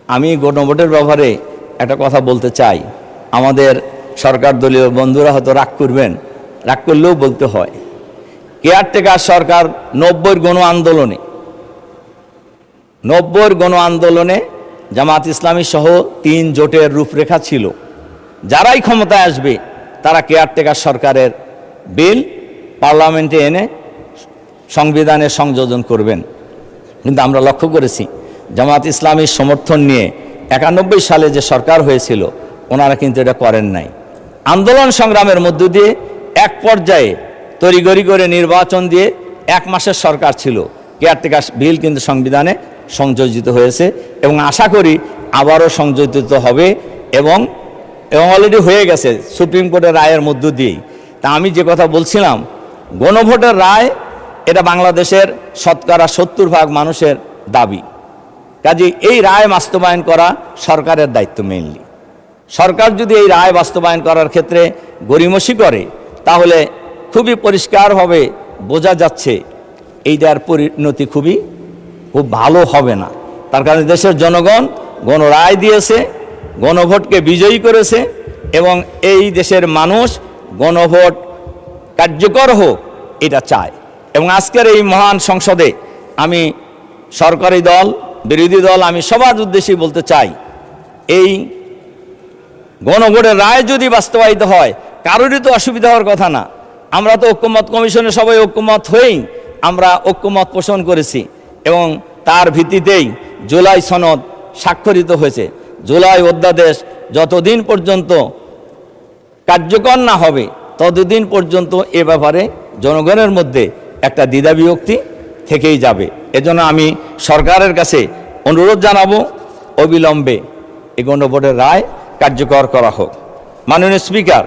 আমি গণভোটের ব্যাপারে একটা কথা বলতে চাই। আমাদের সরকার দলীয় বন্ধুরা হয়তো রাগ করবেন, রাগ করলেও বলতে হয়। কেয়ারটেকার সরকার 90-র গণ আন্দোলনে জামাত ইসলামী সহ 3 জোটের রূপরেখা ছিল। যারাই ক্ষমতায় আসবে তারা কেয়ারটেকার সরকারের বিল পার্লামেন্টে এনে সংবিধানে সংযোজন করবেন। কিন্তু আমরা লক্ষ্য করেছি জামাত ইসলামীর সমর্থন নিয়ে 91 সালে যে সরকার হয়েছিল ওনারা কিন্তু এটা করেন নাই। আন্দোলন সংগ্রামের মধ্য দিয়ে এক পর্যায়ে তড়িঘড়ি করে নির্বাচন দিয়ে 1 মাসের সরকার ছিল। কেয়ারটেকার বিল কিন্তু সংবিধানে সংযোজিত হয়েছে এবং আশা করি আবারও সংযোজিত হবে এবং অলরেডি হয়ে গেছে সুপ্রিম কোর্টের রায়ের মধ্য দিয়েই। তা আমি যে কথা বলছিলাম, গণভোটের রায় এটা বাংলাদেশের শতকরা 70% মানুষের দাবি। কাজে এই রায় বাস্তবায়ন করা সরকারের দায়িত্ব মেইনলি। সরকার যদি এই রায় বাস্তবায়ন করার ক্ষেত্রে গড়িমসি করে তাহলে খুবই পরিষ্কারভাবে বোঝা যাচ্ছে এইটার পরিণতি খুব ভালো হবে না। তার কারণে দেশের জনগণ গণরায় দিয়েছে, গণভোটকে বিজয়ী করেছে এবং এই দেশের মানুষ গণভোট কার্যকর হোক এটা চায়। এবং আজকের এই মহান সংসদে আমি সরকারি দল, বিরোধী দল, আমি সবার উদ্দেশ্যে বলতে চাই, এই গণভোটের রায় যদি বাস্তবায়িত হয় কারোরই তো অসুবিধা হওয়ার কথা না। আমরা তো ঐক্যমত কমিশনে সবাই ঐক্যমত হয়েই আমরা ঐক্যমত পোষণ করেছি এবং তার ভিত্তিতেই জুলাই সনদ স্বাক্ষরিত হয়েছে। জুলাই অধ্যাদেশ যতদিন পর্যন্ত কার্যকর না হবে ততদিন পর্যন্ত এ ব্যাপারে জনগণের মধ্যে একটা দ্বিধাবিভক্তি থেকেই যাবে। এজন্য আমি সরকারের কাছে অনুরোধ জানাবো অবিলম্বে এই গণভোটের রায় কার্যকর করা হোক। মাননীয় স্পিকার,